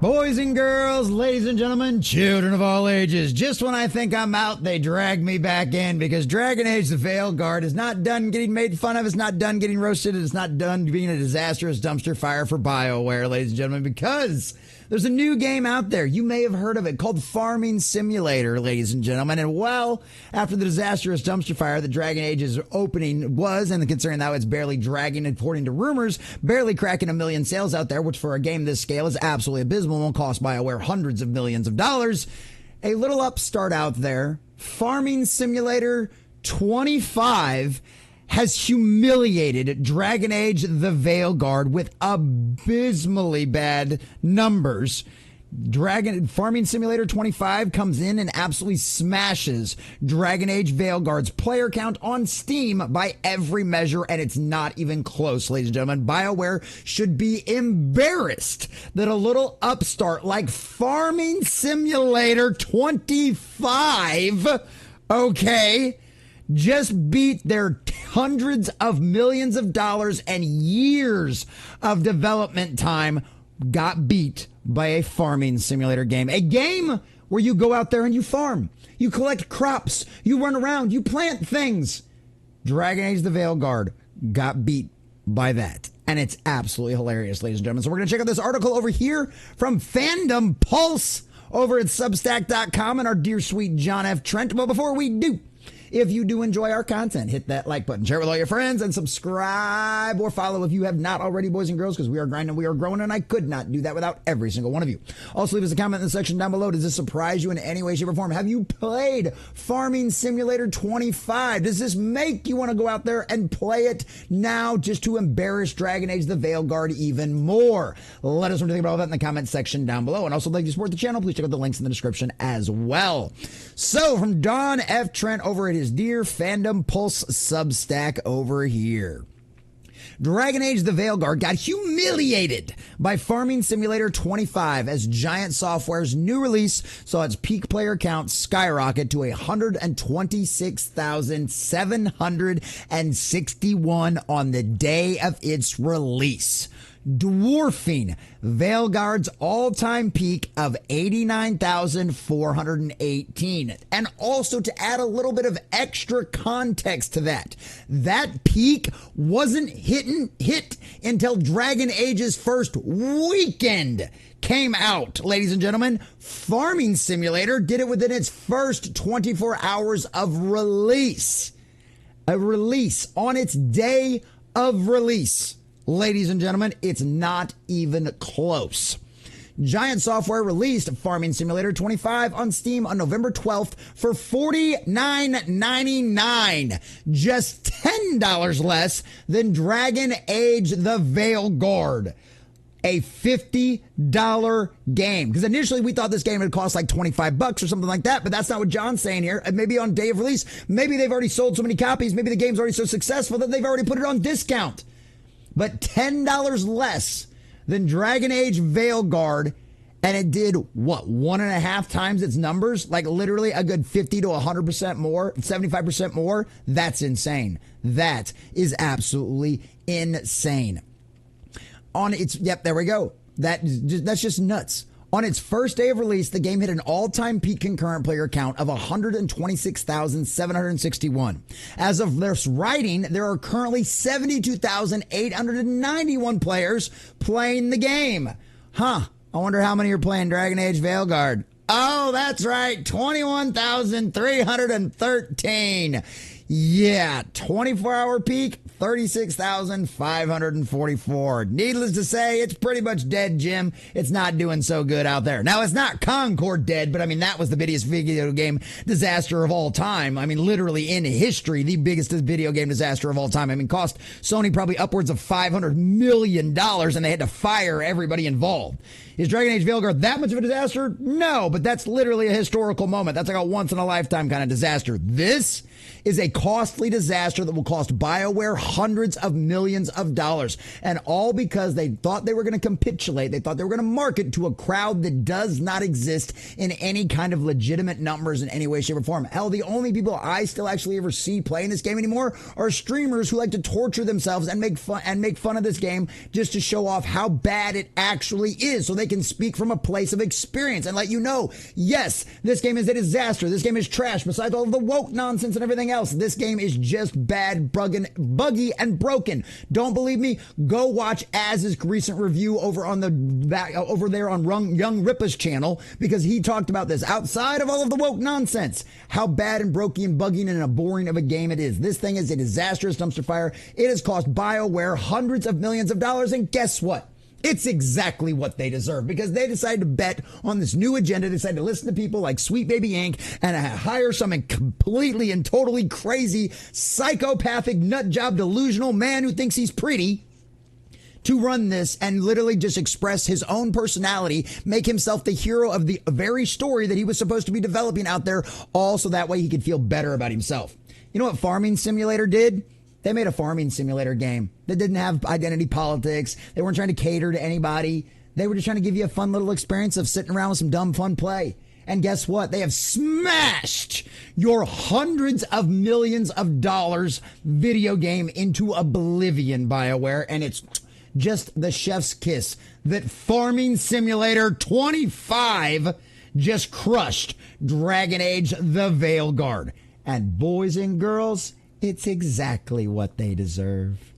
Boys and girls, ladies and gentlemen, children of all ages, just when I think I'm out, they drag me back in because Dragon Age the Veilguard is not done getting made fun of, it's not done getting roasted, it's not done being a disastrous dumpster fire for BioWare, ladies and gentlemen, because there's a new game out there. You may have heard of it called Farming Simulator, ladies and gentlemen. And well, after the disastrous dumpster fire that Dragon Age's opening was, and considering now it's barely dragging, according to rumors, barely cracking 1 million sales out there, which for a game this scale is absolutely abysmal, won't cost BioWare hundreds of millions of dollars. A little upstart out there, Farming Simulator 25, has humiliated Dragon Age the Veilguard with abysmally bad numbers. Farming Simulator 25 comes in and absolutely smashes Dragon Age Veilguard's player count on Steam by every measure, and it's not even close, ladies and gentlemen. BioWare should be embarrassed that a little upstart like Farming Simulator 25, just beat their hundreds of millions of dollars and years of development time, got beat by a farming simulator game. A game where you go out there and you farm. You collect crops. You run around. You plant things. Dragon Age the Veilguard got beat by that. And it's absolutely hilarious, ladies and gentlemen. So we're going to check out this article over here from Fandom Pulse over at Substack.com and our dear sweet John F. Trent. But before we do, if you do enjoy our content, hit that like button, share it with all your friends, and subscribe or follow if you have not already, boys and girls, because we are grinding, we are growing, and I could not do that without every single one of you. Also, leave us a comment in the section down below. Does this surprise you in any way, shape, or form? Have you played Farming Simulator 25? Does this make you want to go out there and play it now just to embarrass Dragon Age the Veilguard even more? Let us know what you think about all that in the comment section down below. And also, if you'd like to support the channel, please check out the links in the description as well. So, from Don F. Trent over at his dear Fandom Pulse Substack over here. Dragon Age the Veilguard got humiliated by Farming Simulator 25 as Giant Software's new release saw its peak player count skyrocket to 126,761 on the day of its release, dwarfing Veilguard's all-time peak of 89,418. And also, to add a little bit of extra context to that, that peak wasn't hit until Dragon Age's first weekend came out, ladies and gentlemen. Farming Simulator did it within its first 24 hours of release. A release on its day of release. Ladies and gentlemen, it's not even close. Giant Software released Farming Simulator 25 on Steam on November 12th for $49.99, just $10 less than Dragon Age the Veilguard, a $50 game. Because initially we thought this game would cost like $25 or something like that, but that's not what John's saying here. Maybe on day of release, maybe they've already sold so many copies, maybe the game's already so successful that they've already put it on discount. But $10 less than Dragon Age Veilguard, and it did, what, 1.5 times its numbers? Like literally a good 50 to 100% more, 75% more? That's insane. That is absolutely insane. Yep, there we go. That's just nuts. On its first day of release, the game hit an all-time peak concurrent player count of 126,761. As of this writing, there are currently 72,891 players playing the game. I wonder how many are playing Dragon Age Veilguard. Oh, that's right, 21,313. Yeah, 24-hour peak, 36,544. Needless to say, it's pretty much dead, Jim. It's not doing so good out there. Now, it's not Concord dead, but I mean, that was the biggest video game disaster of all time. I mean, literally in history, the biggest video game disaster of all time. I mean, cost Sony probably upwards of $500 million, and they had to fire everybody involved. Is Dragon Age Veilguard that much of a disaster? No, but that's literally a historical moment. That's like a once-in-a-lifetime kind of disaster. This is a costly disaster that will cost BioWare hundreds of millions of dollars. And all because they thought they were going to capitulate. They thought they were going to market to a crowd that does not exist in any kind of legitimate numbers in any way, shape, or form. Hell, the only people I still actually ever see playing this game anymore are streamers who like to torture themselves and make fun of this game just to show off how bad it actually is, so they can speak from a place of experience and let you know, yes, this game is a disaster. This game is trash. Besides all of the woke nonsense and everything else, this game is just bad, buggy, and broken. Don't believe me? Go watch Az's recent review over there on Young Ripa's channel, because he talked about this. Outside of all of the woke nonsense, how bad and broken and buggy and a boring of a game it is. This thing is a disastrous dumpster fire. It has cost BioWare hundreds of millions of dollars, and guess what? It's exactly what they deserve, because they decided to bet on this new agenda. They decided to listen to people like Sweet Baby Inc. and hire some completely and totally crazy, psychopathic, nut job, delusional man who thinks he's pretty to run this and literally just express his own personality, make himself the hero of the very story that he was supposed to be developing out there, all so that way he could feel better about himself. You know what Farming Simulator did? They made a farming simulator game that didn't have identity politics. They weren't trying to cater to anybody. They were just trying to give you a fun little experience of sitting around with some dumb fun play. And guess what? They have smashed your hundreds of millions of dollars video game into oblivion, BioWare. And it's just the chef's kiss that Farming Simulator 25 just crushed Dragon Age the Veilguard. And boys and girls, it's exactly what they deserve.